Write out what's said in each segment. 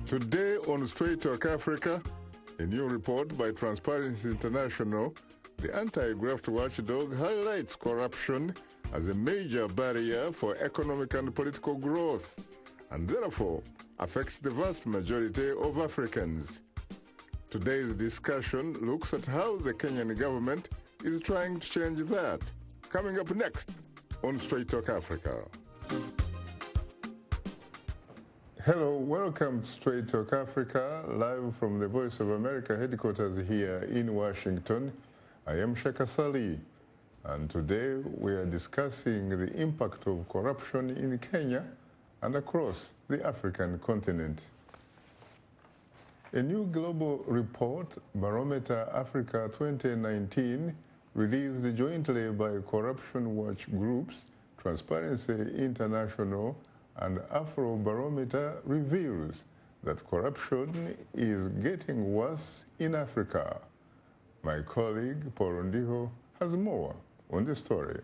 Today on Straight Talk Africa, a new report by Transparency International, the anti-graft watchdog highlights corruption as a major barrier for economic and political growth, and therefore affects the vast majority of Africans. Today's discussion looks at how the Kenyan government is trying to change that. Coming up next on Straight Talk Africa. Hello, welcome to Straight Talk Africa, live from the Voice of America headquarters here in Washington. I am Shaka Sali, and today we are discussing the impact of corruption in Kenya and across the African continent. A new global report, Barometer Africa 2019, released jointly by corruption watch groups, Transparency International and Afrobarometer, reveals that corruption is getting worse in Africa. My colleague, Paul Ndiho, has more on the story.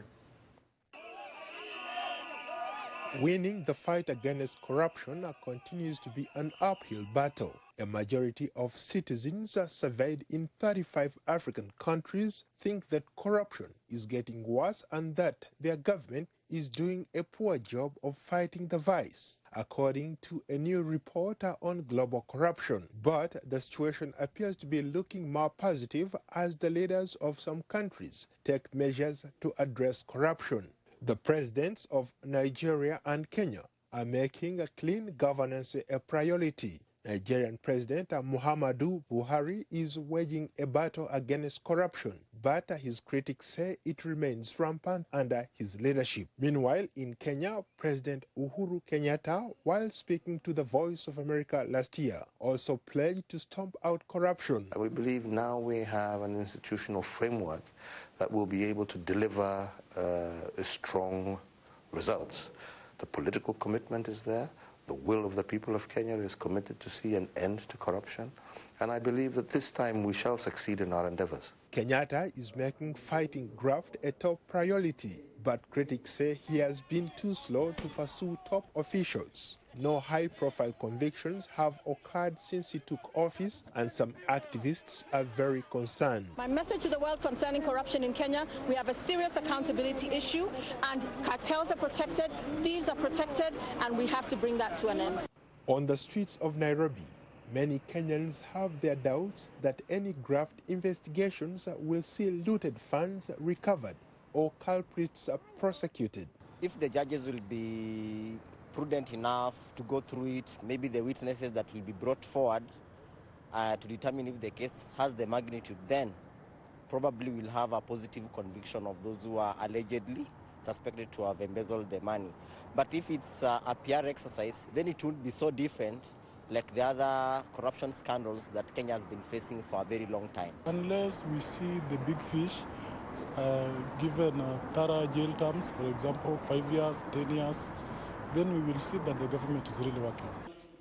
Winning the fight against corruption continues to be an uphill battle. A majority of citizens surveyed in 35 African countries think that corruption is getting worse and that their government is doing a poor job of fighting the vice, according to a new report on global corruption. But the situation appears to be looking more positive as the leaders of some countries take measures to address corruption. The presidents of Nigeria and Kenya are making clean governance a priority. Nigerian President Muhammadu Buhari is waging a battle against corruption, but his critics say it remains rampant under his leadership. Meanwhile, in Kenya, President Uhuru Kenyatta, while speaking to the Voice of America last year, also pledged to stomp out corruption. We believe now we have an institutional framework that will be able to deliver strong results. The political commitment is there. The will of the people of Kenya is committed to see an end to corruption. And I believe that this time we shall succeed in our endeavors. Kenyatta is making fighting graft a top priority, but critics say he has been too slow to pursue top officials. No high-profile convictions have occurred since he took office, and some activists are very concerned. My message to the world concerning corruption in Kenya: we have a serious accountability issue, and cartels are protected, thieves are protected, and we have to bring that to an end. On the streets of Nairobi, many Kenyans have their doubts that any graft investigations will see looted funds recovered or culprits prosecuted. If the judges will be prudent enough to go through it, maybe the witnesses that will be brought forward to determine if the case has the magnitude, then probably we'll have a positive conviction of those who are allegedly suspected to have embezzled the money. But if it's a PR exercise, then it won't be so different like the other corruption scandals that Kenya has been facing for a very long time. Unless we see the big fish given thorough jail terms, for example, 5 years, 10 years, then we will see that the government is really working.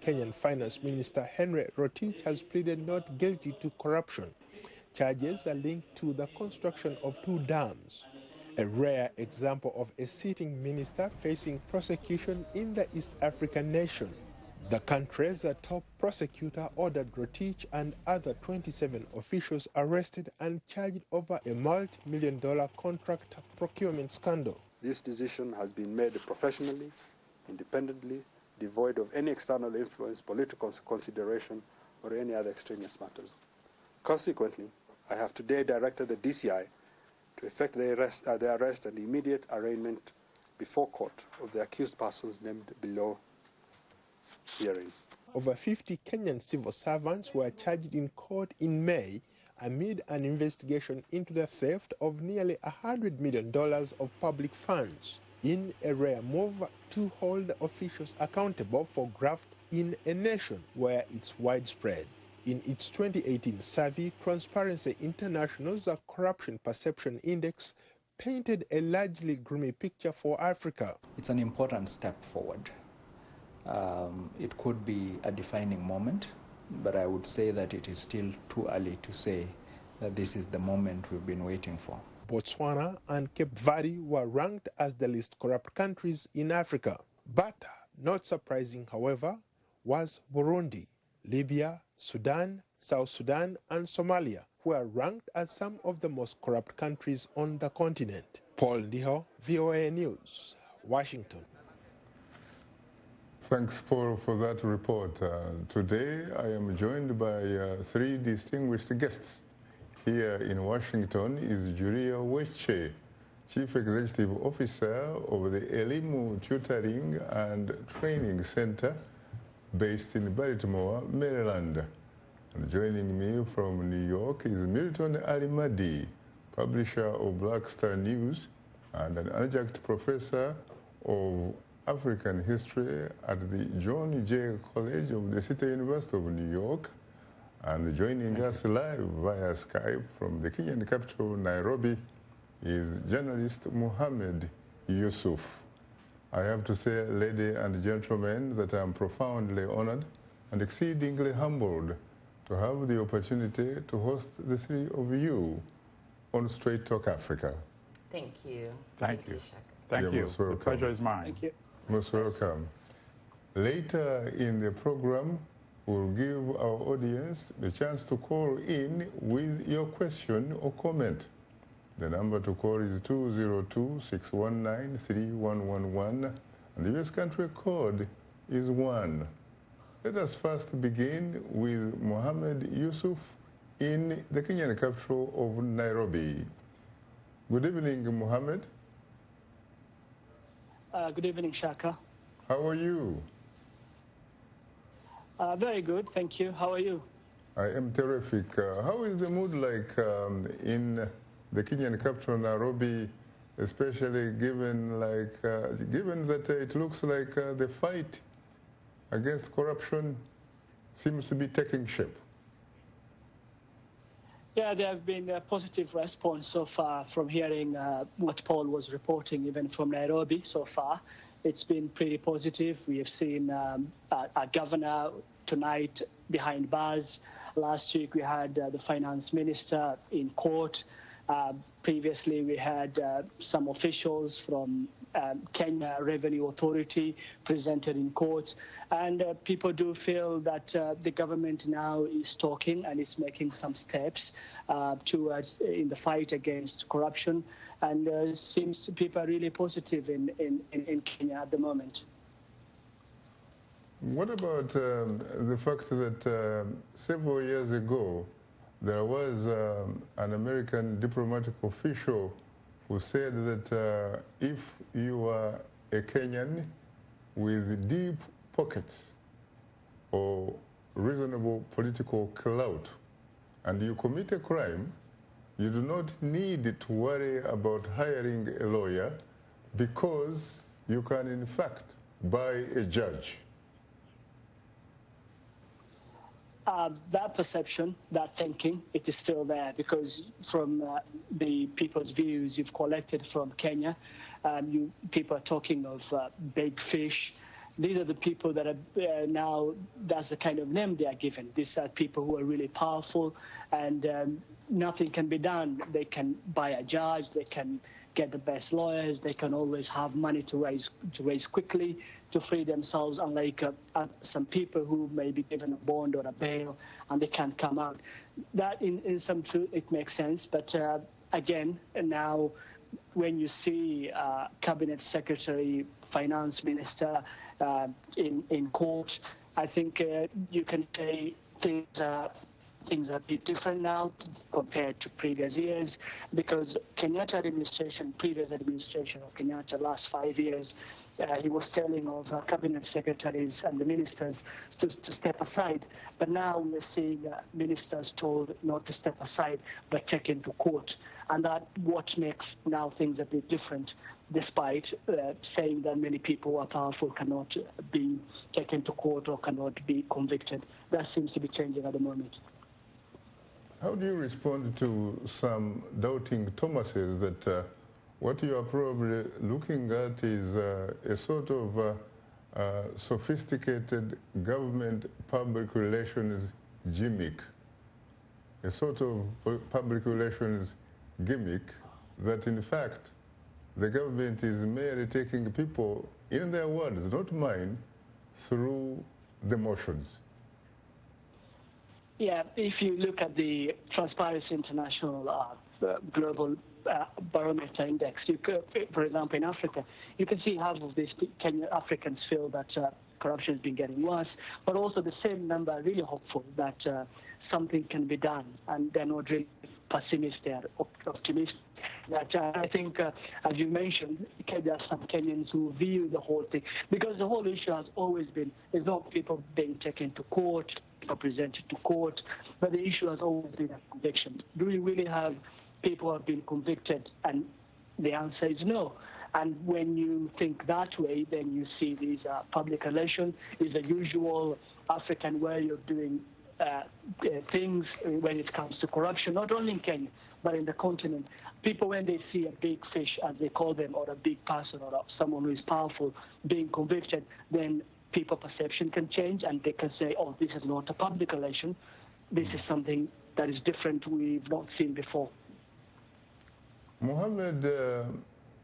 Kenyan Finance Minister Henry Rotich has pleaded not guilty to corruption. Charges are linked to the construction of 2 dams, a rare example of a sitting minister facing prosecution in the East African nation. The country's top prosecutor ordered Rotich and other 27 officials arrested and charged over a multi-million-dollar contract procurement scandal. This decision has been made professionally, independently, devoid of any external influence, political consideration, or any other extraneous matters. Consequently, I have today directed the DCI to effect the arrest and immediate arraignment before court of the accused persons named below herein. Over 50 Kenyan civil servants were charged in court in May amid an investigation into the theft of nearly $100 million of public funds, in a rare move to hold officials accountable for graft in a nation where it's widespread. In its 2018 survey, Transparency International's Corruption Perception Index painted a largely gloomy picture for Africa. It's an important step forward. It could be a defining moment, but I would say that it is still too early to say that this is the moment we've been waiting for. Botswana and Cape Verde were ranked as the least corrupt countries in Africa. But not surprising, however, was Burundi. Libya, Sudan, South Sudan, and Somalia, who are ranked as some of the most corrupt countries on the continent. Paul Ndiho, VOA News, Washington. Thanks, Paul, for that report. Today, I am joined by three distinguished guests. Here in Washington is Julia Weche, Chief Executive Officer of the Elimu Tutoring and Training Center based in Baltimore, Maryland. And joining me from New York is Milton Alimadi, publisher of Black Star News and an adjunct professor of African History at the John Jay College of the City University of New York. And joining us live via Skype from the Kenyan capital, Nairobi, is journalist Mohammed Yusuf. I have to say, ladies and gentlemen, that I am profoundly honored and exceedingly humbled to have the opportunity to host the three of you on Straight Talk Africa. Thank you. Thank you. Shaka. Thank you. The pleasure is mine. Thank you. Most welcome. Later in the program, we'll give our audience the chance to call in with your question or comment. The number to call is 202-619-3111, and the US country code is 1. Let us first begin with Mohammed Yusuf in the Kenyan capital of Nairobi. Good evening, Mohammed. Good evening, Shaka. How are you? Very good, thank you. How are you? I am terrific. How is the mood like in the Kenyan capital, Nairobi, especially given that it looks like the fight against corruption seems to be taking shape? Yeah, there have been a positive response so far from hearing what Paul was reporting, even from Nairobi so far. It's been pretty positive. We have seen a governor tonight behind bars. Last week we had the finance minister in court. Previously we had some officials from Kenya Revenue Authority presented in court. And people do feel that the government now is talking and is making some steps towards in the fight against corruption. And seems people are really positive in Kenya at the moment. What about the fact that several years ago there was an American diplomatic official who said that if you are a Kenyan with deep pockets or reasonable political clout and you commit a crime, you do not need to worry about hiring a lawyer because you can in fact buy a judge? That perception, that thinking, it is still there because from the people's views you've collected from Kenya, people are talking of big fish. These are the people that are now, that's the kind of name they are given. These are people who are really powerful and nothing can be done. They can buy a judge, they can get the best lawyers, they can always have money to raise quickly, to free themselves, unlike some people who may be given a bond or a bail and they can't come out. That in some truth, it makes sense, but again, now when you see Cabinet Secretary, Finance Minister in court, I think you can say things are a bit different now compared to previous years because Kenyatta administration, previous administration of Kenyatta last 5 years, he was telling of cabinet secretaries and the ministers to step aside. But now we're seeing ministers told not to step aside but taken to court. And that what makes now things a bit different, despite saying that many people who are powerful cannot be taken to court or cannot be convicted. That seems to be changing at the moment. How do you respond to some doubting Thomases that what you are probably looking at is a sort of sophisticated government public relations gimmick, a sort of public relations gimmick that in fact the government is merely taking people, in their words, not mine, through the motions? Yeah, if you look at the Transparency International Global Barometer Index, you could, for example, in Africa, you can see half of these Kenyan Africans feel that corruption has been getting worse, but also the same number are really hopeful that something can be done, and they're not really pessimistic, they're optimistic. That I think, as you mentioned, there are some Kenyans who view the whole thing, because the whole issue has always been, there's not people being taken to court, or presented to court, but the issue has always been a conviction. Do we really have people who have been convicted? And the answer is no. And when you think that way, then you see these public relations is a usual African way of doing things when it comes to corruption, not only in Kenya, but in the continent. People, when they see a big fish, as they call them, or a big person, or someone who is powerful being convicted, then people's perception can change, and they can say, oh, this is not a public relation. This is something that is different, we've not seen before. Mohammed,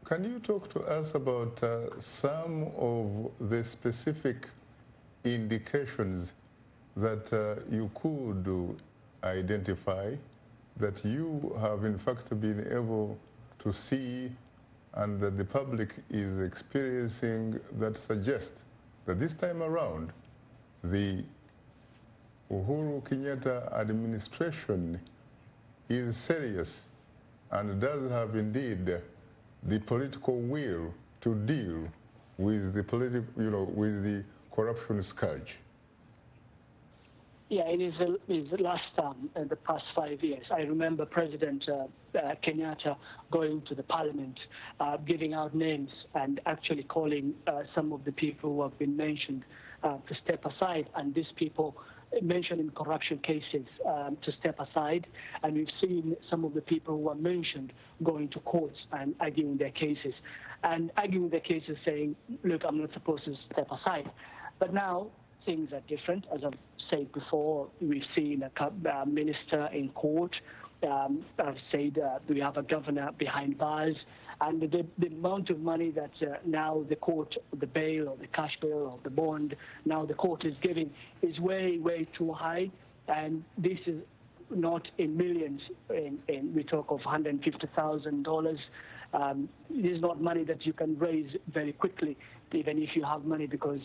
can you talk to us about some of the specific indications that you could identify that you have in fact been able to see and that the public is experiencing that suggest that this time around the Uhuru Kenyatta administration is serious and does have indeed the political will to deal with the with the corruption scourge? Yeah, it is the last time in the past 5 years. I remember President Kenyatta going to the parliament, giving out names and actually calling some of the people who have been mentioned to step aside, and these people mentioned in corruption cases to step aside. And we've seen some of the people who are mentioned going to courts and arguing their cases. And arguing their cases saying, look, I'm not supposed to step aside. But now things are different. As I've said before, we've seen a minister in court. I've said we have a governor behind bars. And the amount of money that now the court, the bail or the cash bail or the bond, now the court is giving is way, way too high. And this is not in millions. We talk of $150,000. This is not money that you can raise very quickly, even if you have money, because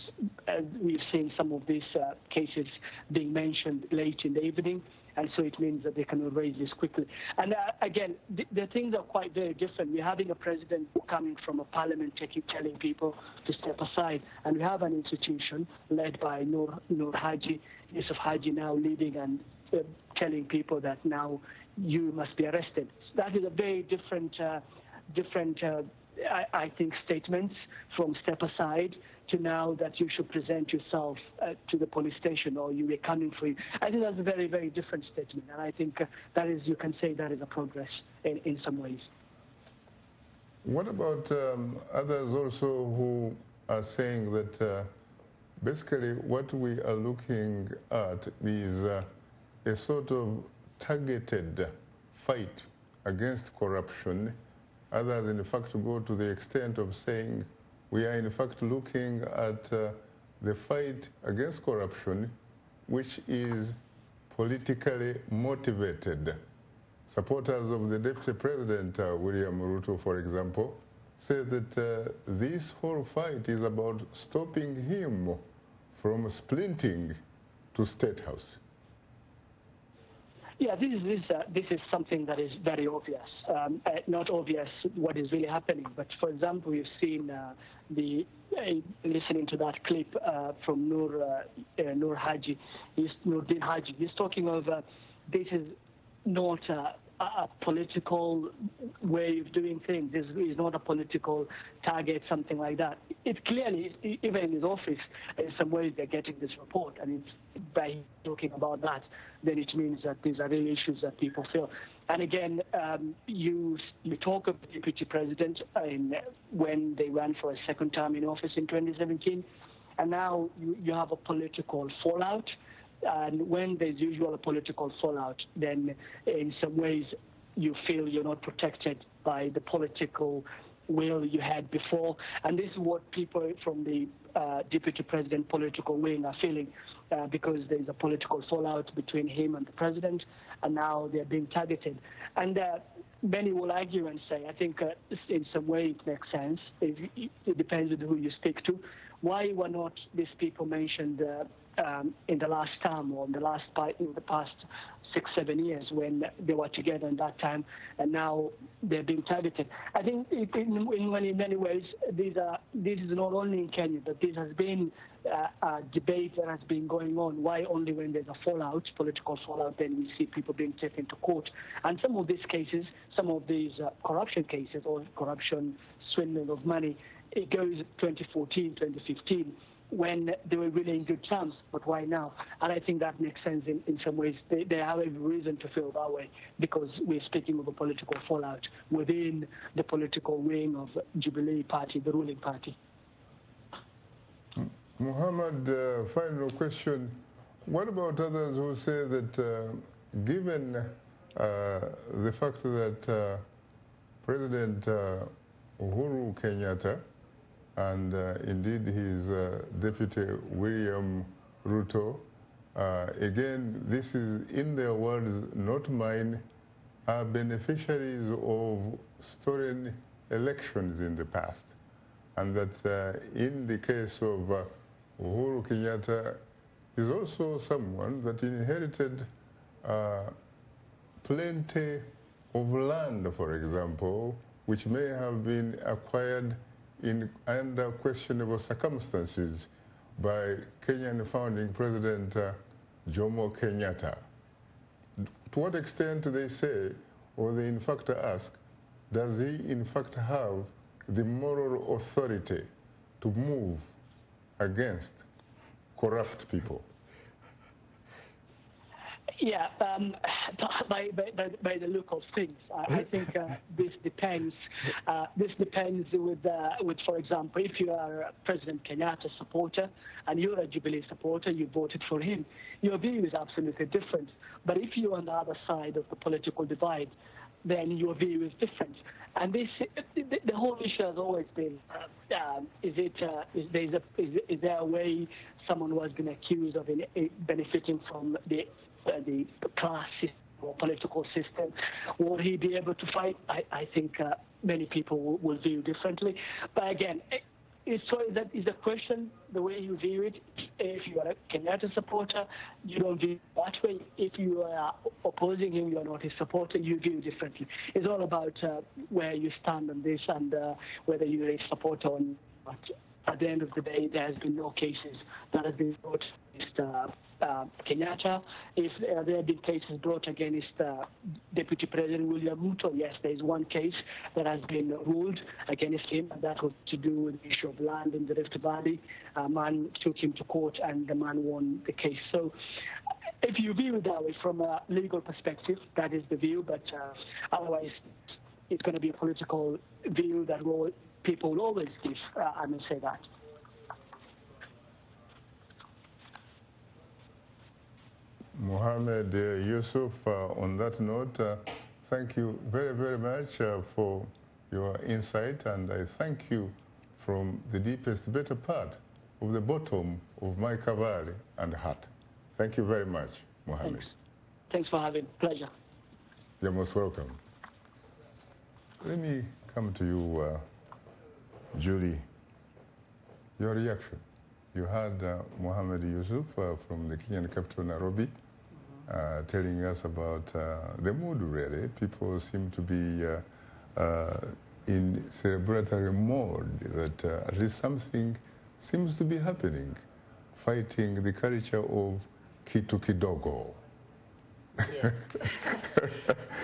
we've seen some of these cases being mentioned late in the evening. And so it means that they can raise this quickly. And again, the things are quite very different. We're having a president coming from a parliament telling people to step aside. And we have an institution led by Yusuf Haji now leading and telling people that now you must be arrested. So that is a very different, I think, statements from step aside to now that you should present yourself to the police station or you are coming for you. I think that's a very, very different statement. And I think that is, you can say that is a progress in some ways. What about others also who are saying that basically what we are looking at is a sort of targeted fight against corruption? Others, in fact, go to the extent of saying we are, in fact, looking at the fight against corruption, which is politically motivated. Supporters of the Deputy President, William Ruto, for example, say that this whole fight is about stopping him from splinting to State House. Yeah, this is something that is very obvious. Not obvious what is really happening, but for example, we've seen listening to that clip from Noor Haji, Noordin Haji. He's talking of this is not a political way of doing things. This is not a political target, something like that. It clearly, even in his office, in some ways they're getting this report, and it's by talking about that, then it means that these are real issues that people feel. And again, you talk of the Deputy President when they ran for a second term in office in 2017, and now you have a political fallout. And when there's usually a political fallout, then in some ways you feel you're not protected by the political will you had before. And this is what people from the deputy president political wing are feeling, because there's a political fallout between him and the president, and now they're being targeted. And many will argue and say, I think in some way it makes sense. It depends on who you speak to. Why were not these people mentioned in the last term or in the past 6-7 years when they were together in that time, and now they're being targeted? I think in many ways this is not only in Kenya, but this has been a debate that has been going on. Why only when there's a fallout, political fallout, then we see people being taken to court? And some of these cases, some of these corruption cases or corruption swindling of money, it goes 2014, 2015, when they were really in good terms, but why now? And I think that makes sense in some ways. They have every reason to feel that way, because we're speaking of a political fallout within the political wing of Jubilee Party, the ruling party. Muhammad, final question. What about others who say that given the fact that President Uhuru Kenyatta and indeed his deputy William Ruto, again, this is in their words, not mine, are beneficiaries of stolen elections in the past, and that in the case of Uhuru Kenyatta is also someone that inherited plenty of land, for example, which may have been acquired under questionable circumstances by Kenyan founding President Jomo Kenyatta. To what extent, they say, or they in fact ask, does he in fact have the moral authority to move against corrupt people? Yeah, by the look of things, I think this depends. This depends with, for example, if you are a President Kenyatta supporter and you're a Jubilee supporter, you voted for him, your view is absolutely different. But if you're on the other side of the political divide, then your view is different. And this, the whole issue has always been: is there a way someone was been accused of benefiting from the class system or political system? Will he be able to fight? I think many people will view differently. But again, that is a question, the way you view it. If you are a Kenyatta supporter, you don't view it that way. If you are opposing him, you are not his supporter, you view differently. It's all about where you stand on this and whether you're a supporter or not. At the end of the day, there has been no cases that have been brought against Kenyatta. If there have been cases brought against Deputy President William Ruto, yes, there is one case that has been ruled against him, and that was to do with the issue of land in the Rift Valley. A man took him to court, and the man won the case. So if you view it that way from a legal perspective, that is the view, but otherwise it's going to be a political view that people will always give, I may say that. Mohammed Yusuf, on that note, thank you very, very much for your insight, and I thank you from the deepest, better part of the bottom of my cavalry and heart. Thank you very much, Mohammed. Thanks for having me. Pleasure. You're most welcome. Let me come to you, Julie. Your reaction. You had Mohammed Yusuf from the Kenyan capital, Nairobi, telling us about the mood, really. People seem to be in celebratory mode, that at least something seems to be happening, fighting the culture of kitu kidogo. Yes.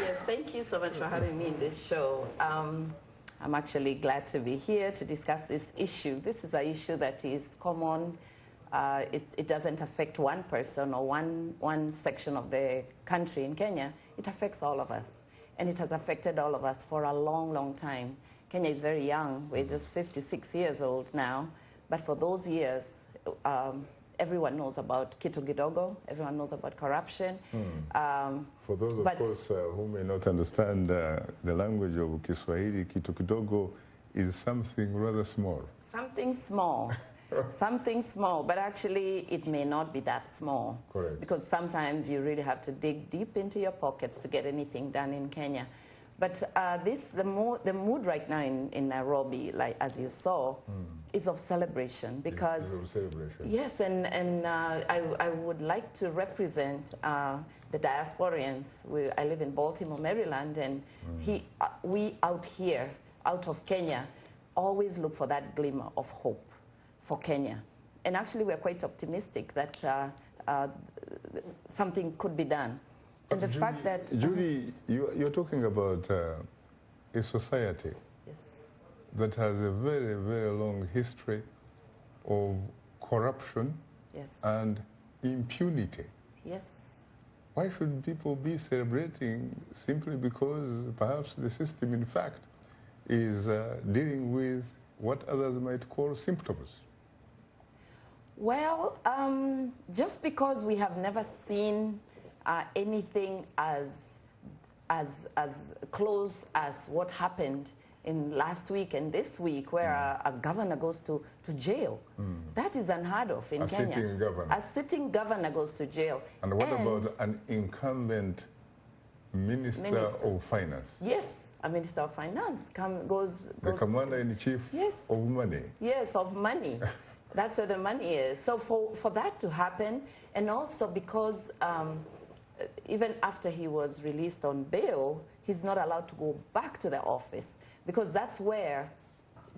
Yes, thank you so much for having me in this show. I'm actually glad to be here to discuss this issue. This is an issue that is common. It doesn't affect one person or one section of the country in Kenya. It affects all of us. And it has affected all of us for a long, long time. Kenya is very young. We're just 56 years old now. But for those years, everyone knows about kitu kidogo. Everyone knows about corruption. For those, of course, who may not understand the language of Kiswahili, kitu kidogo is something rather small. Something small. Something small, but actually it may not be that small. Correct. Because sometimes you really have to dig deep into your pockets to get anything done in Kenya. But the mood right now in Nairobi, like as you saw, is of celebration because it's of celebration. Yes, and I would like to represent the diasporians. I live in Baltimore, Maryland, and we out here, out of Kenya, always look for that glimmer of hope for Kenya. And actually, we're quite optimistic that something could be done. And the fact that... Judy, you're talking about a society that has a very, very long history of corruption and impunity. Yes. Why should people be celebrating simply because perhaps the system, in fact, is dealing with what others might call symptoms? Well, just because we have never seen anything as close as what happened in last week and this week, where a governor goes to jail. That is unheard of in Kenya. A sitting governor. A sitting governor goes to jail. And what about an incumbent minister of finance? Yes, a minister of finance goes the commander-in-chief of money. Yes, of money. That's where the money is. So for that to happen, and also because even after he was released on bail, he's not allowed to go back to the office, because that's where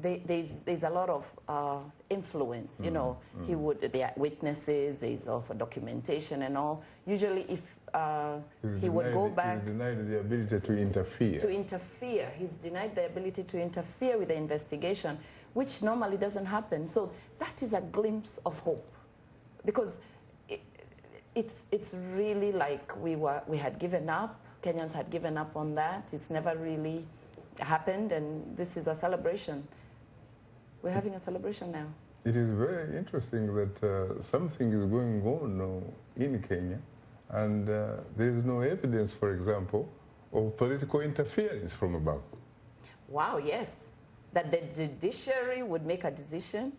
there's a lot of influence. You know, there are witnesses, there's also documentation and all. Usually if he would go back... He's denied the ability to interfere. To interfere. He's denied the ability to interfere with the investigation, which normally doesn't happen. So that is a glimpse of hope, because it's really like we had given up. Kenyans had given up on that. It's never really happened, and this is a celebration. We're having a celebration now. It is very interesting that something is going on now in Kenya, and there is no evidence, for example, of political interference from above. Wow, yes. That the judiciary would make a decision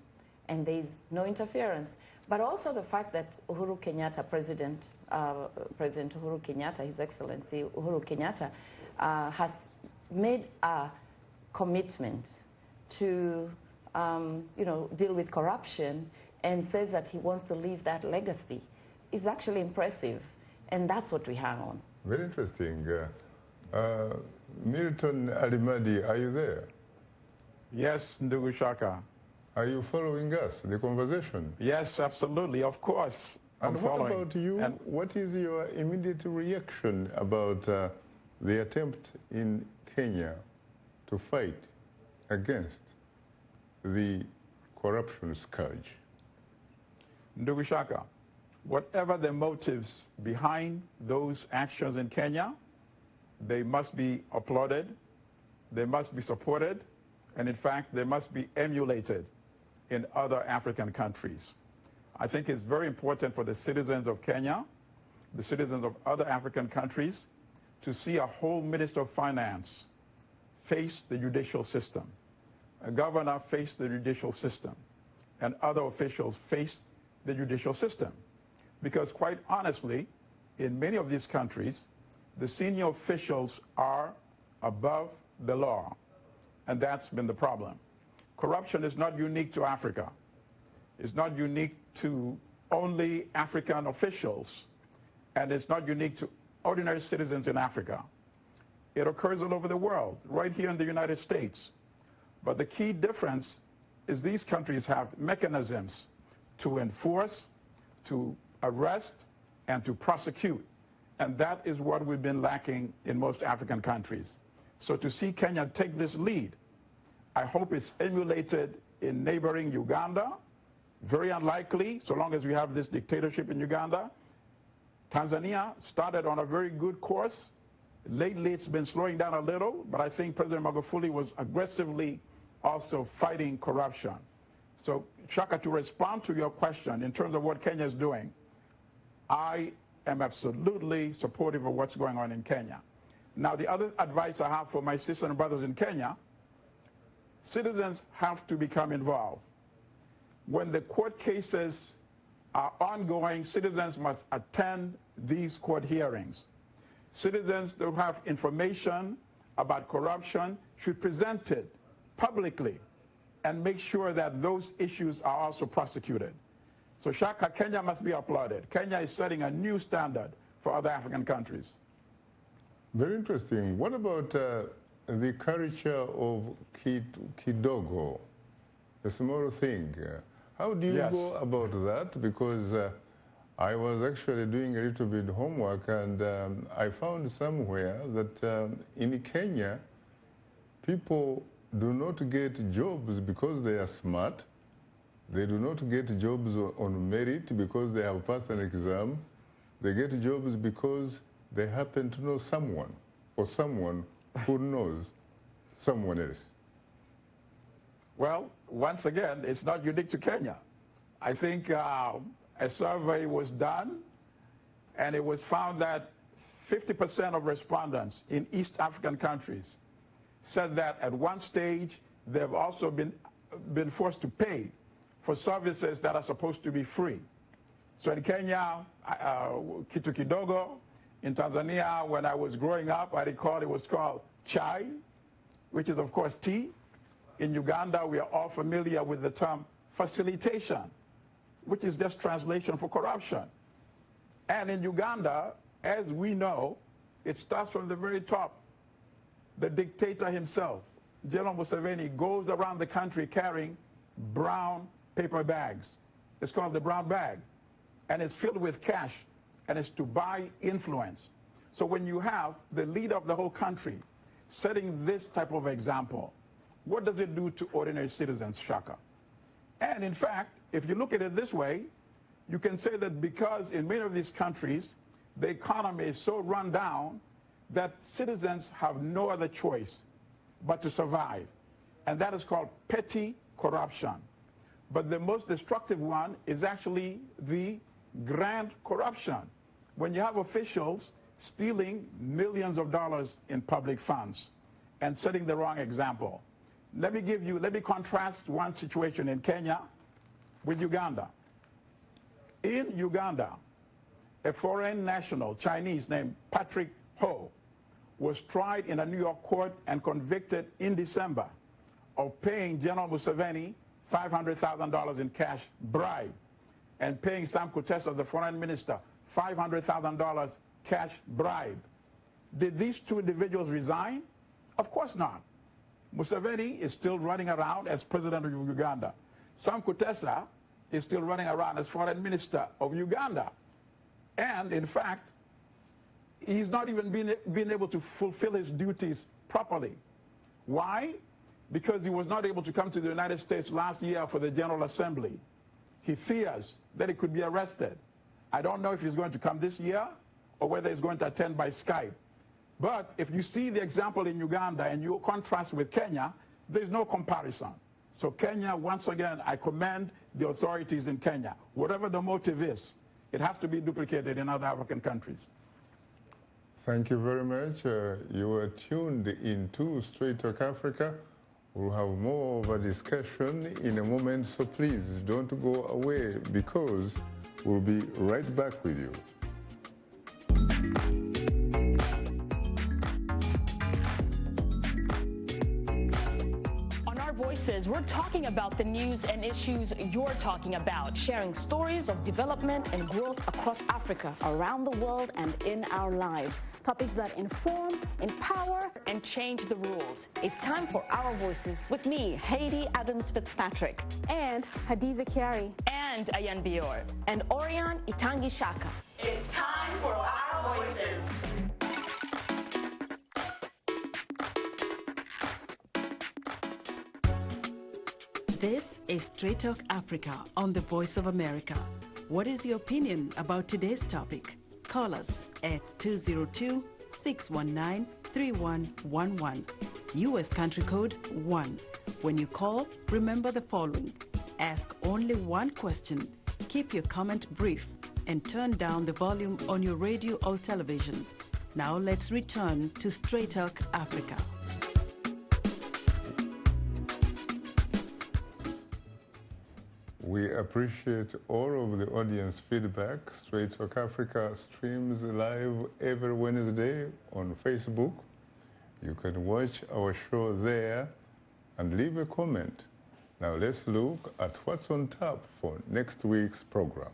and there's no interference. But also the fact that Uhuru Kenyatta, President Uhuru Kenyatta, His Excellency Uhuru Kenyatta, has made a commitment to deal with corruption, and says that he wants to leave that legacy, is actually impressive. And that's what we hang on. Very interesting. Milton Alimadi, are you there? Yes, Ndugu Shaka. Are you following us, the conversation? Yes, absolutely, of course. And what about you? And what is your immediate reaction about the attempt in Kenya to fight against the corruption scourge? Ndugu Shaka, whatever the motives behind those actions in Kenya, they must be applauded, they must be supported, and in fact, they must be emulated in other African countries. I think it's very important for the citizens of Kenya, the citizens of other African countries, to see a whole Minister of Finance face the judicial system, a governor face the judicial system, and other officials face the judicial system. Because quite honestly, in many of these countries, the senior officials are above the law, and that's been the problem. Corruption is not unique to Africa. It's not unique to only African officials, and it's not unique to ordinary citizens in Africa. It occurs all over the world, right here in the United States. But the key difference is these countries have mechanisms to enforce, to arrest, and to prosecute. And that is what we've been lacking in most African countries. So to see Kenya take this lead, I hope it's emulated in neighboring Uganda. Very unlikely, so long as we have this dictatorship in Uganda. Tanzania started on a very good course. Lately, it's been slowing down a little, but I think President Magufuli was aggressively also fighting corruption. So, Shaka, to respond to your question in terms of what Kenya is doing, I am absolutely supportive of what's going on in Kenya. Now, the other advice I have for my sisters and brothers in Kenya, citizens have to become involved. When the court cases are ongoing, citizens must attend these court hearings. Citizens who have information about corruption should present it publicly and make sure that those issues are also prosecuted. So Shaka, Kenya must be applauded. Kenya is setting a new standard for other African countries. Very interesting. What about the culture of kidogo, a small thing? How do you go about that? Because I was actually doing a little bit of homework, and I found somewhere that in Kenya, people do not get jobs because they are smart. They do not get jobs on merit because they have passed an exam. They get jobs because they happen to know someone, or someone who knows someone else. Well, once again, it's not unique to Kenya. I think a survey was done, and it was found that 50% of respondents in East African countries said that at one stage they've also been forced to pay for services that are supposed to be free. So in Kenya, kitu kidogo. In Tanzania, when I was growing up, I recall it was called chai, which is, of course, tea. In Uganda, we are all familiar with the term facilitation, which is just translation for corruption. And in Uganda, as we know, it starts from the very top. The dictator himself, General Museveni, goes around the country carrying brown paper bags. It's called the brown bag. And it's filled with cash, and it's to buy influence. So when you have the leader of the whole country setting this type of example, what does it do to ordinary citizens, Shaka? And in fact, if you look at it this way, you can say that because in many of these countries, the economy is so run down that citizens have no other choice but to survive. And that is called petty corruption. But the most destructive one is actually the grand corruption, when you have officials stealing millions of dollars in public funds and setting the wrong example. Let me contrast one situation in Kenya with Uganda. In Uganda, a foreign national, Chinese, named Patrick Ho, was tried in a New York court and convicted in December of paying General Museveni $500,000 in cash bribe and paying Sam Kutesa, the foreign minister, $500,000 cash bribe. Did these two individuals resign? Of course not. Museveni is still running around as president of Uganda. Sam Kutesa is still running around as foreign minister of Uganda. And in fact, he's not even been able to fulfill his duties properly. Why? Because he was not able to come to the United States last year for the General Assembly. He fears that he could be arrested. I don't know if he's going to come this year or whether he's going to attend by Skype. But if you see the example in Uganda and you contrast with Kenya, there's no comparison. So Kenya, once again, I commend the authorities in Kenya. Whatever the motive is, it has to be duplicated in other African countries. Thank you very much. You are tuned into Straight Talk Africa. We'll have more of a discussion in a moment, so please don't go away because we'll be right back with you. Voices, we're talking about the news and issues you're talking about, sharing stories of development and growth across Africa, around the world, and in our lives. Topics that inform, empower, and change the rules. It's time for Our Voices with me, Haiti Adams Fitzpatrick, and Hadiza Kiari, and Ayan Bior, and Orion Itangi Shaka. It's time for Our Voices. This is Straight Talk Africa on the Voice of America. What is your opinion about today's topic? Call us at 202-619-3111. U.S. country code 1. When you call, remember the following. Ask only one question, keep your comment brief, and turn down the volume on your radio or television. Now let's return to Straight Talk Africa. We appreciate all of the audience feedback. Straight Talk Africa streams live every Wednesday on Facebook. You can watch our show there and leave a comment. Now let's look at what's on tap for next week's program.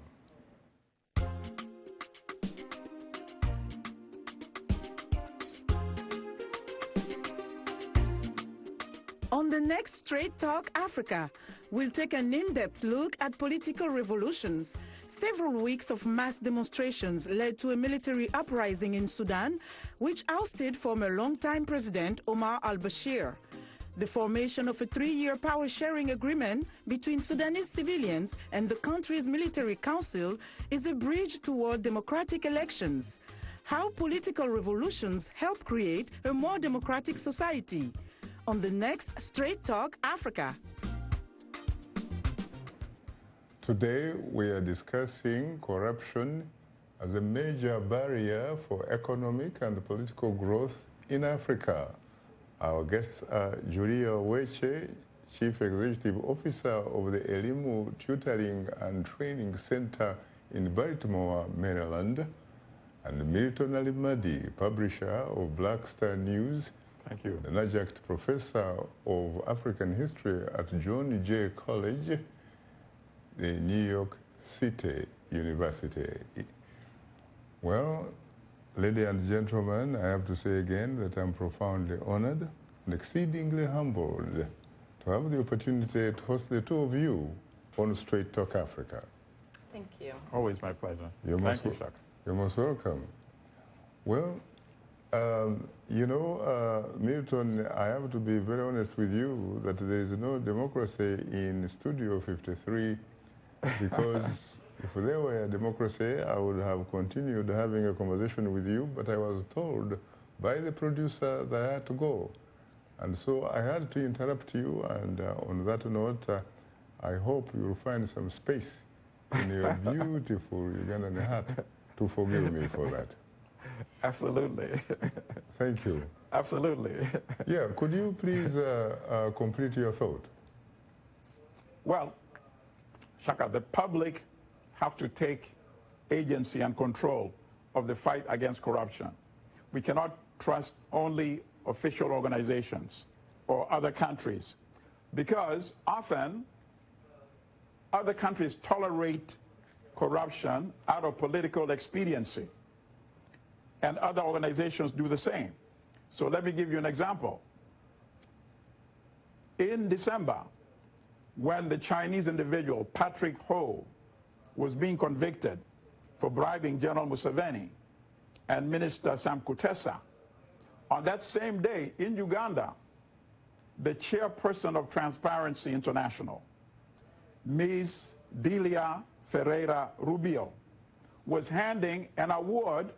On the next Straight Talk Africa, we'll take an in-depth look at political revolutions. Several weeks of mass demonstrations led to a military uprising in Sudan, which ousted former longtime President Omar al-Bashir. The formation of a 3-year power-sharing agreement between Sudanese civilians and the country's military council is a bridge toward democratic elections. How political revolutions help create a more democratic society. On the next Straight Talk Africa. Today we are discussing corruption as a major barrier for economic and political growth in Africa. Our guests are Julia Weche, Chief Executive Officer of the Elimu Tutoring and Training Center in Baltimore, Maryland, and Milton Alimadi, publisher of Black Star News. Thank you. An adjunct professor of African history at John Jay College, the New York City University. Well, ladies and gentlemen, I have to say again that I'm profoundly honored and exceedingly humbled to have the opportunity to host the two of you on Straight Talk Africa. Thank you. Always my pleasure. Thank you, Shaka. You're most welcome. Well, Milton, I have to be very honest with you that there is no democracy in Studio 53 because if there were a democracy, I would have continued having a conversation with you, but I was told by the producer that I had to go. And so I had to interrupt you, and on that note, I hope you'll find some space in your beautiful Ugandan hat to forgive me for that. Absolutely. Thank you. Absolutely. Yeah, could you please complete your thought? Well, Shaka, the public have to take agency and control of the fight against corruption. We cannot trust only official organizations or other countries because often other countries tolerate corruption out of political expediency, and other organizations do the same. So let me give you an example. In December, when the Chinese individual Patrick Ho was being convicted for bribing General Museveni and Minister Sam Kutesa, on that same day in Uganda, the chairperson of Transparency International, Ms. Delia Ferreira Rubio, was handing an award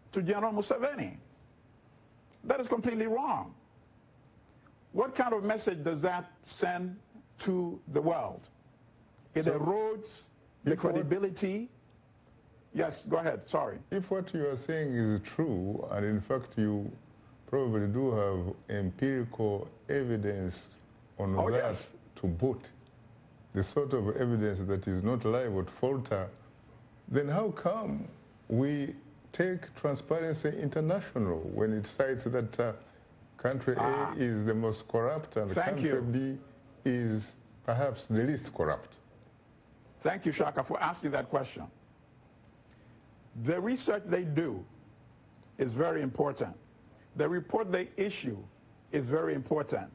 to General Museveni. That is completely wrong. What kind of message does that send to the world? It erodes the credibility. Yes, go ahead, sorry. If what you are saying is true, and in fact you probably do have empirical evidence on that to boot, the sort of evidence that is not liable to falter, then how come we take Transparency International when it cites that country A is the most corrupt and country B is perhaps the least corrupt? Thank you, Shaka, for asking that question. The research they do is very important. The report they issue is very important.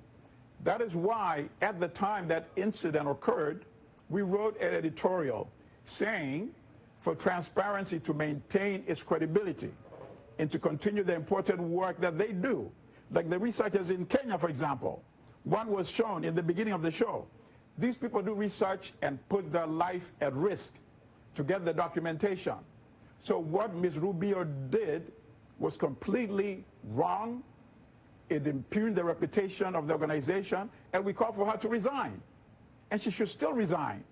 That is why, at the time that incident occurred, we wrote an editorial saying for Transparency to maintain its credibility and to continue the important work that they do. Like the researchers in Kenya, for example. One was shown in the beginning of the show. These people do research and put their life at risk to get the documentation. So what Ms. Rubio did was completely wrong. It impugned the reputation of the organization, and we called for her to resign. And she should still resign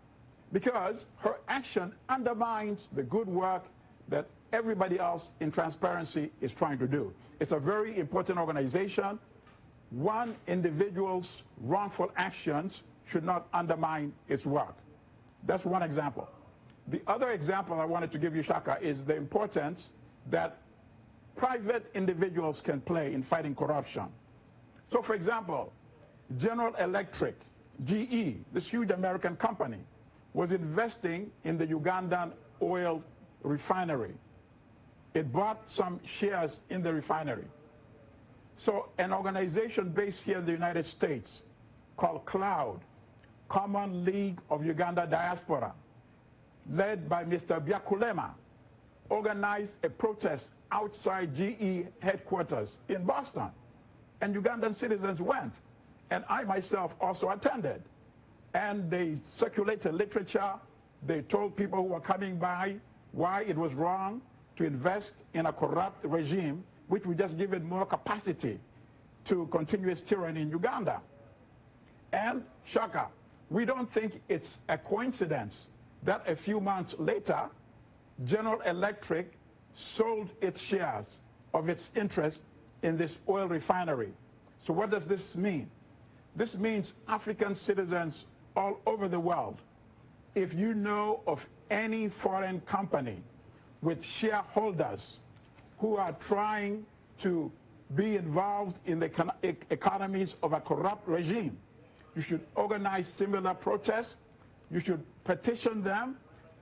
because her action undermines the good work that everybody else in Transparency is trying to do. It's a very important organization. One individual's wrongful actions should not undermine its work. That's one example. The other example I wanted to give you, Shaka, is the importance that private individuals can play in fighting corruption. So, for example, General Electric, GE, this huge American company, was investing in the Ugandan oil refinery. It bought some shares in the refinery. So an organization based here in the United States called CLOUD, Common League of Uganda Diaspora, led by Mr. Byakulema, organized a protest outside GE headquarters in Boston. And Ugandan citizens went. And I myself also attended. And they circulated literature. They told people who were coming by why it was wrong to invest in a corrupt regime, which would just give it more capacity to continue its tyranny in Uganda. And Shaka, we don't think it's a coincidence that a few months later, General Electric sold its shares of its interest in this oil refinery. So what does this mean? This means African citizens all over the world, if you know of any foreign company with shareholders who are trying to be involved in the economies of a corrupt regime, you should organize similar protests. You should petition them,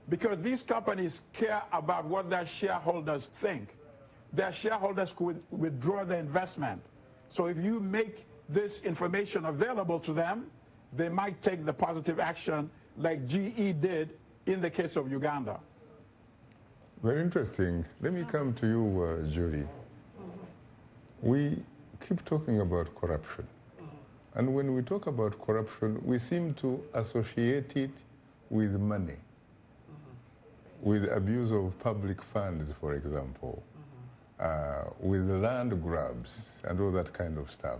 because these companies care about what their shareholders think. Their shareholders could withdraw their investment. So if you make this information available to them, they might take the positive action like GE did in the case of Uganda. Very interesting. Let me come to you, Julie. We keep talking about corruption. And when we talk about corruption, we seem to associate it with money, with abuse of public funds, for example, with land grabs and all that kind of stuff.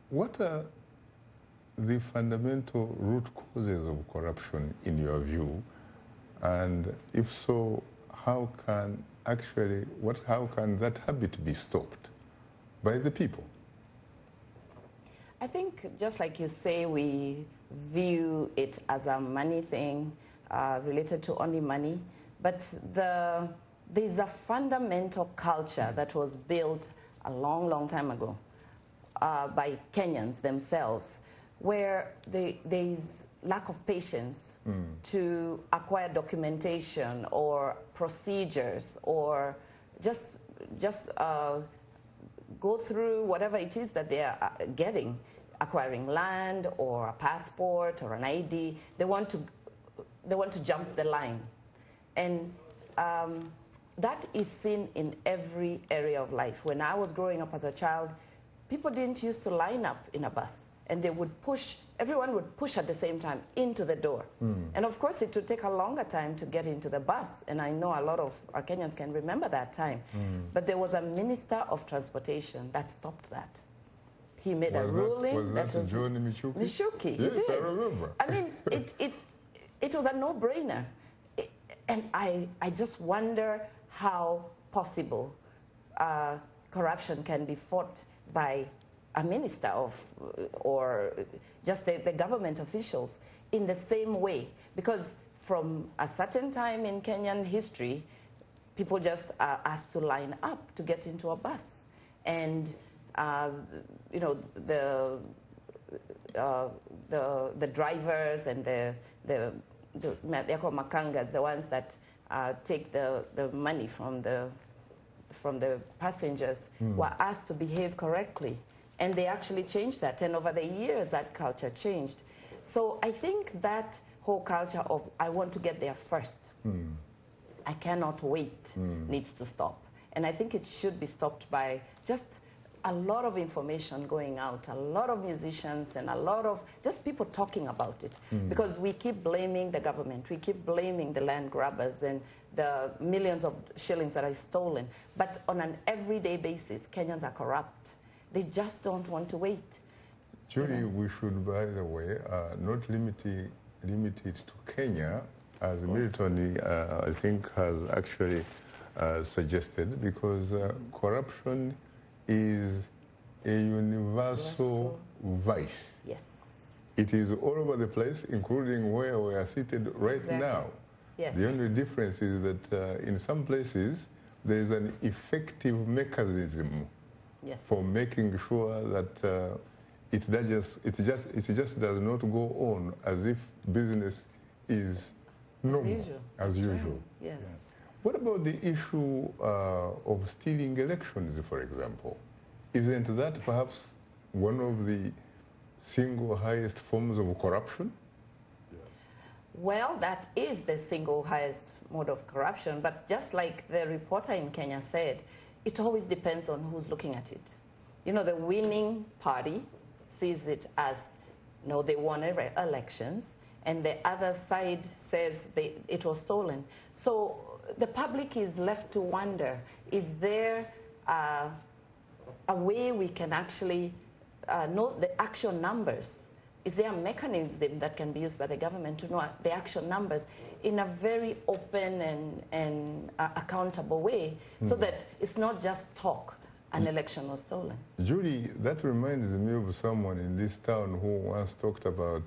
What are the fundamental root causes of corruption in your view? And if so, how can that habit be stopped by the people? I think, just like you say, we view it as a money thing, related to only money. But there's a fundamental culture that was built a long, long time ago by Kenyans themselves, where there's lack of patience to acquire documentation or procedures, or just go through whatever it is that they are getting, acquiring land or a passport or an ID. They want to jump the line. And that is seen in every area of life. When I was growing up as a child, people didn't used to line up in a bus, and they would push, everyone would push at the same time into the door. And of course, it would take a longer time to get into the bus. And I know a lot of Kenyans can remember that time. But there was a minister of transportation that stopped that. He made a ruling that was John Michuki? Michuki, he yes, did. I remember. I mean, it was a no-brainer. And I just wonder how possible corruption can be fought by a minister or just the government officials in the same way. Because from a certain time in Kenyan history, people just are asked to line up to get into a bus. And, you know, the drivers and they're called makangas, the ones that take the money from the passengers, were asked to behave correctly. And they actually changed that. And over the years, that culture changed. So I think that whole culture of, I want to get there first, I cannot wait, needs to stop. And I think it should be stopped by just a lot of information going out, a lot of musicians, and a lot of just people talking about it. Because we keep blaming the government, we keep blaming the land grabbers and the millions of shillings that are stolen. But on an everyday basis, Kenyans are corrupt. They just don't want to wait. Julie, we should, by the way, not limit it to Kenya, as Milton, I think, has actually suggested, because corruption is a universal vice. Yes. It is all over the place, including where we are seated right now. Yes. The only difference is that in some places, there is an effective mechanism for making sure that it just does not go on as if business is normal, as usual. Right. Yes. What about the issue of stealing elections, for example? Isn't that perhaps one of the single highest forms of corruption? Well, that is the single highest mode of corruption, but just like the reporter in Kenya said, it always depends on who's looking at it. You know, the winning party sees it as, no, they won elections, and the other side says it was stolen. So the public is left to wonder, is there a way we can actually know the actual numbers? Is there a mechanism that can be used by the government to know the actual numbers in a very open and accountable way so that it's not just talk, an election was stolen? Julie, that reminds me of someone in this town who once talked about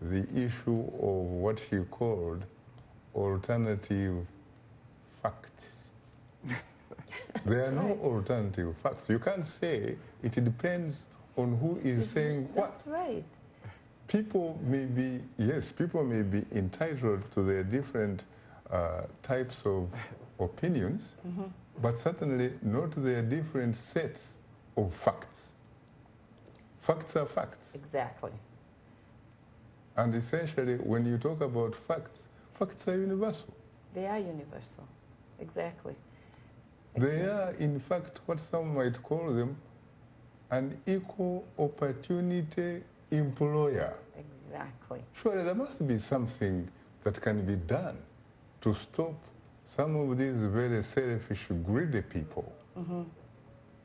the issue of what he called alternative facts. There are no alternative facts. You can't say it depends on who is saying what. That's right. People may be, yes, people may be entitled to their different types of opinions, but certainly not their different sets of facts. Facts are facts. Exactly. And essentially, when you talk about facts, facts are universal. They are universal. Exactly. They are, in fact, what some might call them an equal opportunity employer. Exactly. Surely there must be something that can be done to stop some of these very selfish, greedy people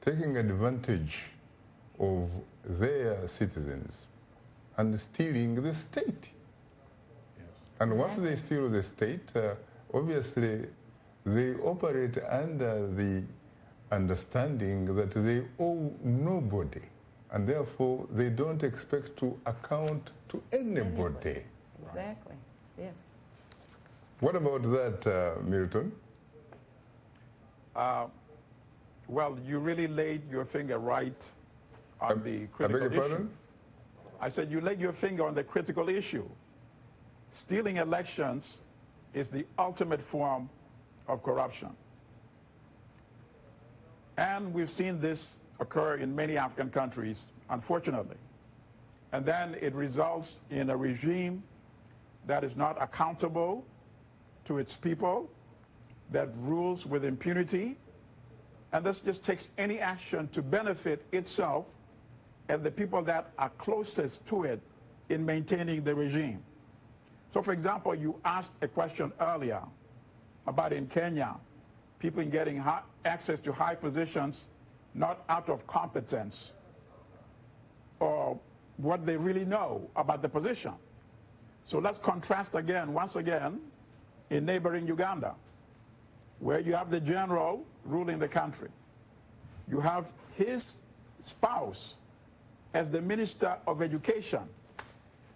taking advantage of their citizens and stealing the state. Yes. And once they steal the state, obviously they operate under the understanding that they owe nobody, and therefore they don't expect to account to anybody. Exactly, yes. What about that, Milton? Well, you really laid your finger right on the critical issue. Pardon? I said you laid your finger on the critical issue. Stealing elections is the ultimate form of corruption. And we've seen this occur in many African countries, unfortunately. And then it results in a regime that is not accountable to its people, that rules with impunity, and this just takes any action to benefit itself and the people that are closest to it in maintaining the regime. So, for example, you asked a question earlier about in Kenya, people getting access to high positions not out of competence or what they really know about the position. So let's contrast again, once again, in neighboring Uganda, where you have the general ruling the country. You have his spouse as the Minister of Education,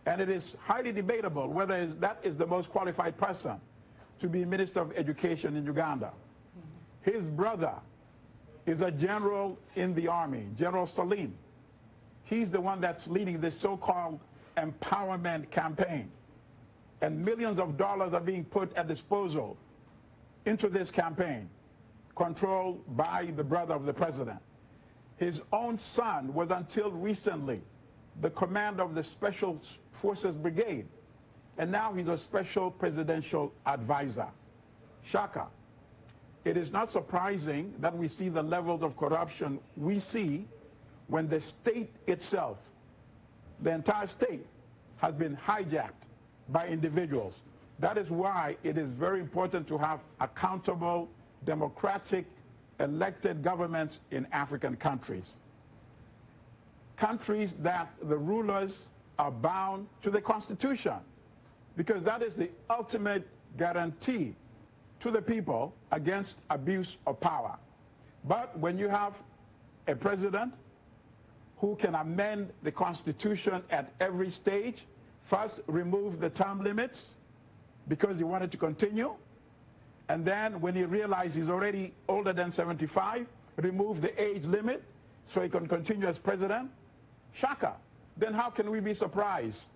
and it is highly debatable whether that is the most qualified person to be Minister of Education in Uganda. His brother is a general in the army, General Salim. He's the one that's leading this so-called empowerment campaign. And millions of dollars are being put at disposal into this campaign, controlled by the brother of the president. His own son was until recently the commander of the Special Forces Brigade, and now he's a special presidential advisor. Shaka. It is not surprising that we see the levels of corruption we see when the state itself, the entire state, has been hijacked by individuals. That is why it is very important to have accountable, democratic, elected governments in African countries. Countries that the rulers are bound to the Constitution, because that is the ultimate guarantee to the people against abuse of power. But when you have a president who can amend the Constitution at every stage. First, remove the term limits because he wanted to continue. And then when he realized he's already older than 75, remove the age limit so he can continue as president. Shaka. Then how can we be surprised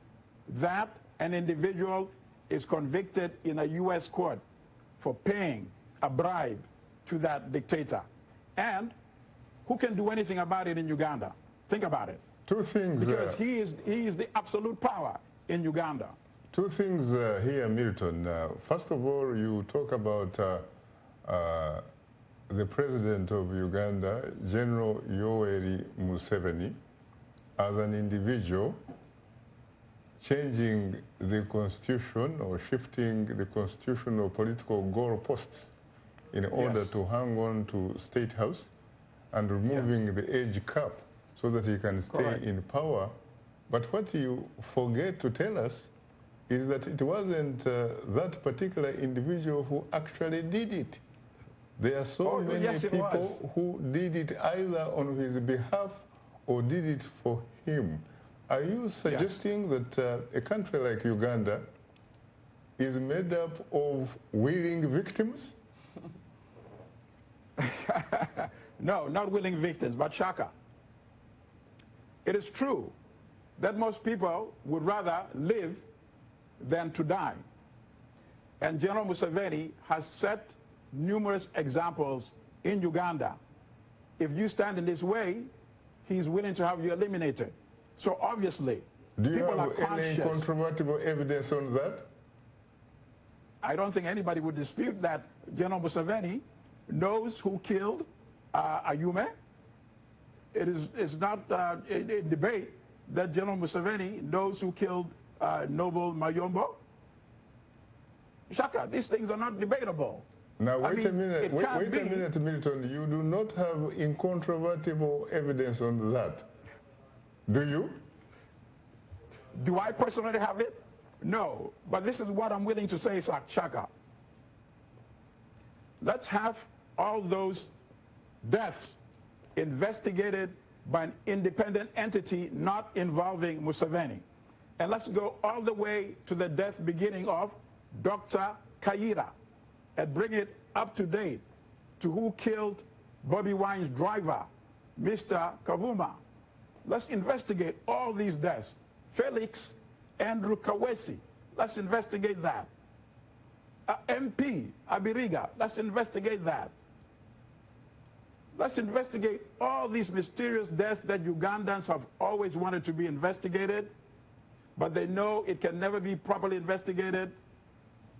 that an individual is convicted in a U.S. court for paying a bribe to that dictator? And who can do anything about it in Uganda? Think about it. Two things. Because he is the absolute power in Uganda. Two things here, Milton. First of all, you talk about the president of Uganda, General Yoweri Museveni, as an individual changing the constitution or shifting the constitutional political goalposts in order to hang on to State House and removing the age cap so that he can stay in power. But what you forget to tell us is that it wasn't that particular individual who actually did it. There are so many people who did it either on his behalf or did it for him. Are you suggesting that a country like Uganda is made up of willing victims? No, not willing victims, but Shaka. It is true that most people would rather live than to die. And General Museveni has set numerous examples in Uganda. If you stand in this way, he's willing to have you eliminated. So obviously, do you people have any incontrovertible evidence on that? I don't think anybody would dispute that General Museveni knows who killed Ayume. It's not a debate that General Museveni knows who killed Noble Mayombo. Shaka, these things are not debatable. Now, wait a minute, Milton. You do not have incontrovertible evidence on that. Do you? Do I personally have it? No. But this is what I'm willing to say, Shaka. Let's have all those deaths investigated by an independent entity not involving Museveni. And let's go all the way to the death beginning of Dr. Kaira and bring it up to date to who killed Bobby Wine's driver, Mr. Kavuma. Let's investigate all these deaths. Felix Andrew Kawesi, let's investigate that. MP Abiriga, let's investigate that. Let's investigate all these mysterious deaths that Ugandans have always wanted to be investigated, but they know it can never be properly investigated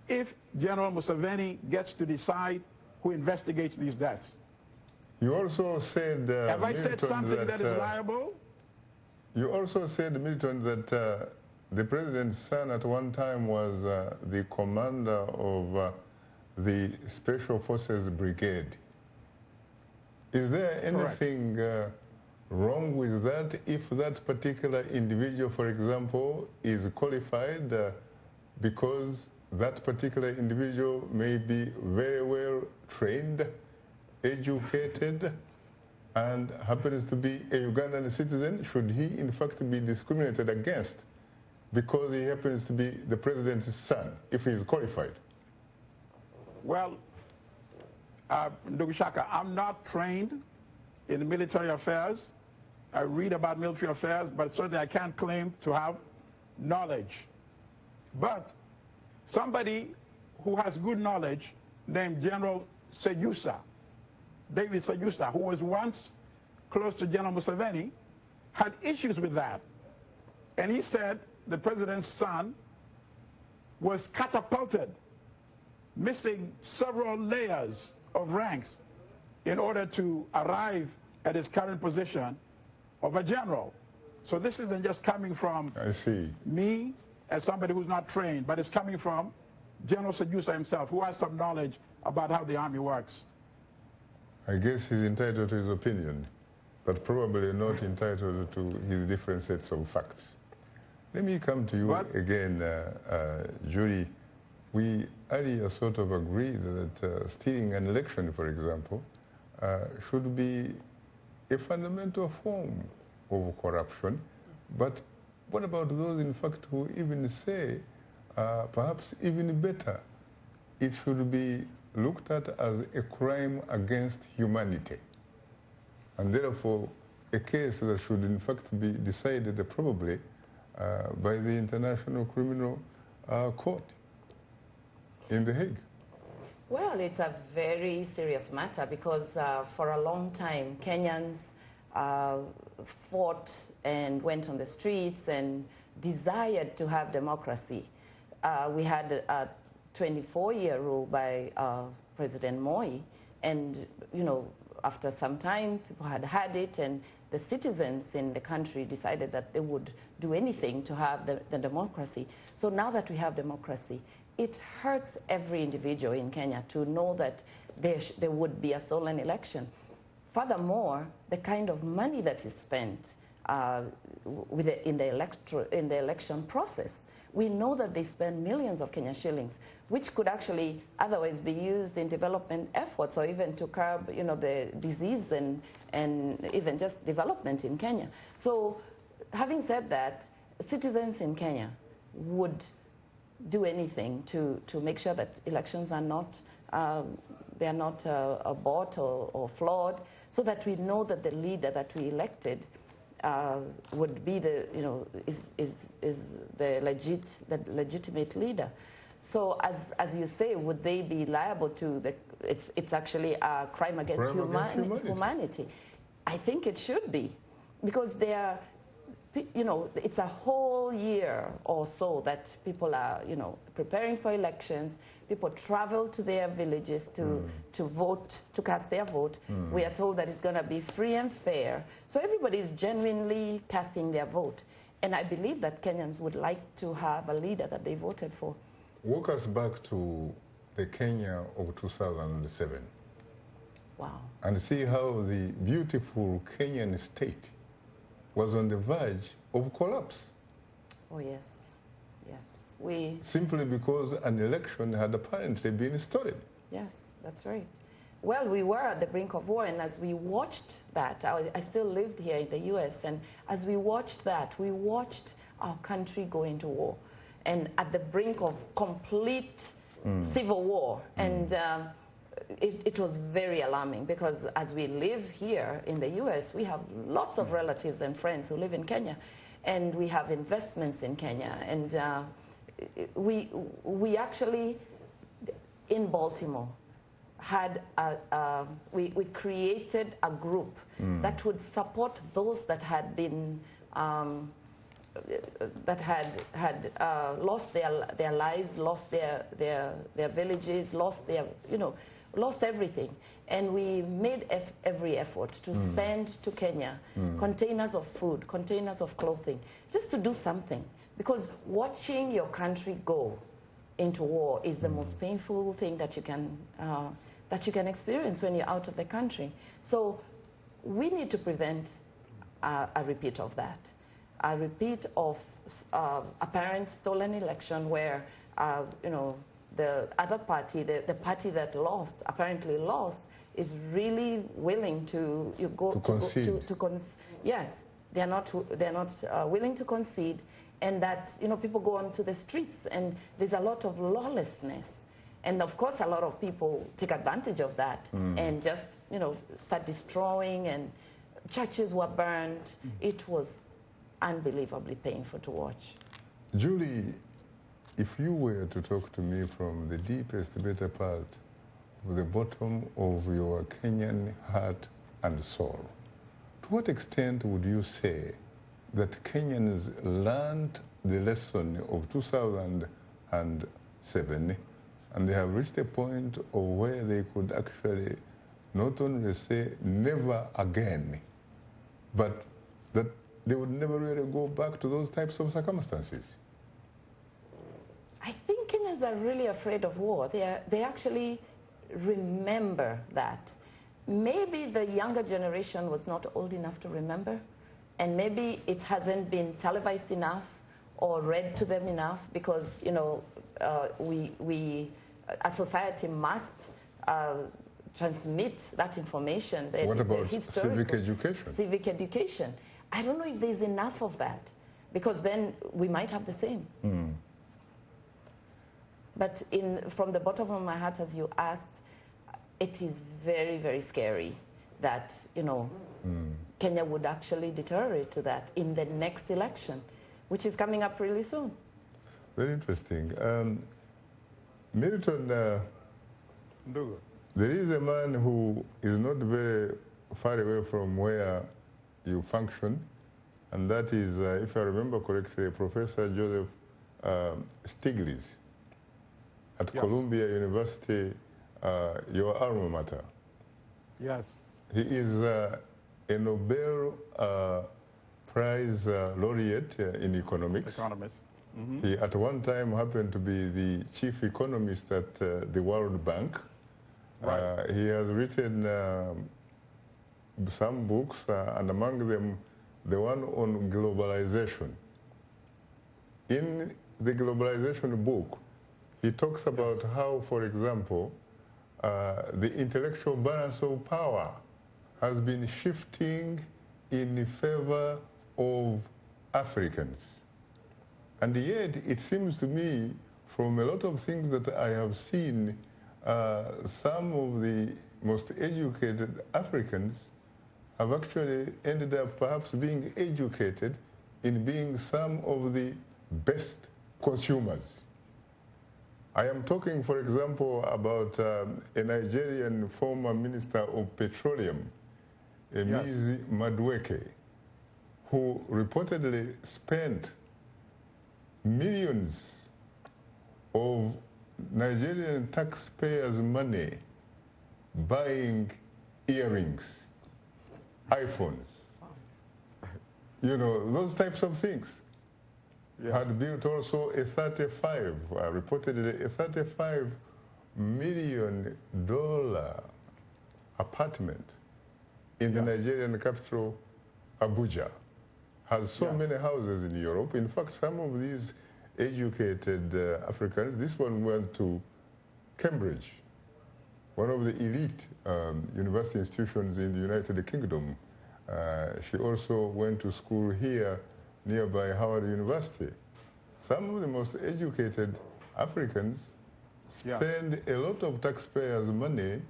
if General Museveni gets to decide who investigates these deaths. You also said, have I said something that is liable? You also said, Milton, that the president's son at one time was the commander of the Special Forces Brigade. Is there anything wrong with that if that particular individual, for example, is qualified because that particular individual may be very well trained, educated, and happens to be a Ugandan citizen? Should he in fact be discriminated against because he happens to be the president's son, if he is qualified? Well, Ndugushaka, I'm not trained in military affairs. I read about military affairs, but certainly I can't claim to have knowledge. But somebody who has good knowledge, named General Seyusa, David Seyusa, who was once close to General Museveni, had issues with that. And he said the president's son was catapulted, missing several layers of ranks in order to arrive at his current position of a general. So this isn't just coming from me as somebody who's not trained, but it's coming from General Seyusa himself, who has some knowledge about how the army works. I guess he's entitled to his opinion, but probably not entitled to his different sets of facts. Let me come to you again, Julie. We earlier sort of agreed that stealing an election, for example, should be a fundamental form of corruption. Yes. But what about those, in fact, who even say, perhaps even better, it should be looked at as a crime against humanity, and therefore a case that should in fact be decided probably by the International Criminal Court in The Hague? Well, it's a very serious matter because for a long time Kenyans fought and went on the streets and desired to have democracy. We had a 24-year rule by President Moi, and after some time people had had it, and the citizens in the country decided that they would do anything to have the democracy. So now that we have democracy, it hurts every individual in Kenya to know that there would be a stolen election. Furthermore, the kind of money that is spent in the election process, we know that they spend millions of Kenya shillings, which could actually otherwise be used in development efforts or even to curb, the disease and even just development in Kenya. So, having said that, citizens in Kenya would do anything to make sure that elections are not they are not bought or flawed, so that we know that the leader that we elected would be is the legitimate leader. So as you say, would they be liable to it's actually a crime against humanity? I think it should be, because they are, it's a whole year or so that people are, preparing for elections. People travel to their villages to vote, to cast their vote. We are told that it's going to be free and fair. So everybody is genuinely casting their vote. And I believe that Kenyans would like to have a leader that they voted for. Walk us back to the Kenya of 2007. Wow. And see how the beautiful Kenyan state was on the verge of collapse. Oh, yes. Yes. Simply because an election had apparently been stolen. Yes, that's right. Well, we were at the brink of war, and as we watched that, I still lived here in the U.S., and as we watched that, we watched our country go into war, and at the brink of complete civil war. And it was very alarming, because as we live here in the U.S., we have lots of relatives and friends who live in Kenya, and we have investments in Kenya. And we actually, in Baltimore, had we created a group that would support those that had been that had lost their lives, lost their villages, lost their lost everything. And we made every effort to send to Kenya containers of food, containers of clothing, just to do something. Because watching your country go into war is the most painful thing that you can experience when you're out of the country. So we need to prevent a repeat of that, a repeat of apparent stolen election where the other party, the party that apparently lost, is really willing to concede. They're not willing to concede, and that people go onto the streets, and there's a lot of lawlessness, and of course a lot of people take advantage of that and just start destroying, and churches were burned. It was unbelievably painful to watch. Julie, if you were to talk to me from the deepest, better part of the bottom of your Kenyan heart and soul, to what extent would you say that Kenyans learned the lesson of 2007, and they have reached a point of where they could actually not only say never again, but that they would never really go back to those types of circumstances? I think Kenyans are really afraid of war. They actually remember that. Maybe the younger generation was not old enough to remember, and maybe it hasn't been televised enough or read to them enough, because a society must transmit that information. What about civic education? Civic education. I don't know if there's enough of that, because then we might have the same. But from the bottom of my heart, as you asked, it is very, very scary that, Kenya would actually deteriorate to that in the next election, which is coming up really soon. Very interesting. Milton, there is a man who is not very far away from where you function, and that is, if I remember correctly, Professor Joseph Stiglitz at Columbia University, your alma mater. Yes. He is a Nobel Prize laureate in economics. Economist. He at one time happened to be the chief economist at the World Bank. Right. He has written some books, and among them the one on globalization. In the globalization book, he talks about how, for example, the intellectual balance of power has been shifting in favor of Africans. And yet, it seems to me, from a lot of things that I have seen, some of the most educated Africans have actually ended up perhaps being educated in being some of the best consumers. I am talking, for example, about a Nigerian former minister of petroleum, Emizi Madueke, who reportedly spent millions of Nigerian taxpayers' money buying earrings, iPhones, those types of things. Had built also a reportedly a $35 million apartment in the Nigerian capital, Abuja. Has so many houses in Europe. In fact, some of these educated Africans, this one went to Cambridge, one of the elite university institutions in the United Kingdom. She also went to school here nearby Howard University. Some of the most educated Africans spend a lot of taxpayers' money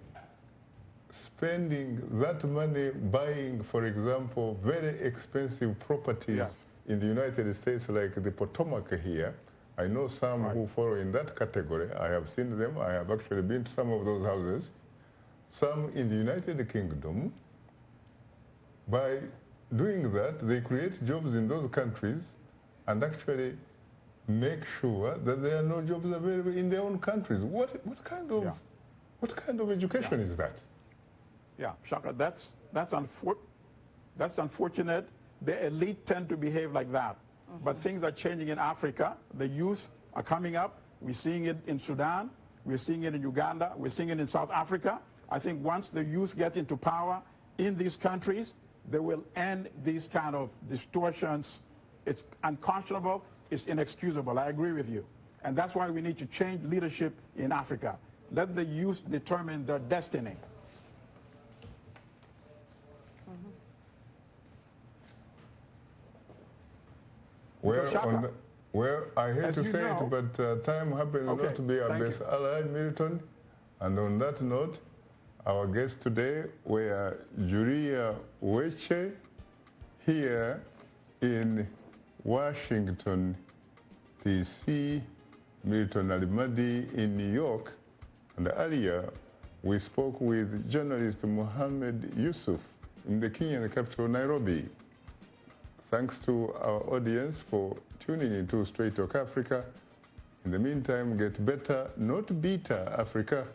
spending that money buying, for example, very expensive properties in the United States, like the Potomac here. I know some who fall in that category. I have seen them. I have actually been to some of those houses. Some in the United Kingdom. By doing that, they create jobs in those countries and actually make sure that there are no jobs available in their own countries. What kind of education is that? Yeah, Shaka, that's unfortunate. The elite tend to behave like that. But things are changing in Africa. The youth are coming up. We're seeing it in Sudan. We're seeing it in Uganda. We're seeing it in South Africa. I think once the youth get into power in these countries, they will end these kind of distortions. It's unconscionable. It's inexcusable. I agree with you. And that's why we need to change leadership in Africa. Let the youth determine their destiny. Well, I hate to say it, but time happens not to be our best ally, Milton. And on that note, our guests today were Julia Weche here in Washington, D.C., Milton Alimadi in New York, and earlier we spoke with journalist Mohammed Yusuf in the Kenyan capital, Nairobi. Thanks to our audience for tuning into Straight Talk Africa. In the meantime, get better, not bitter, Africa.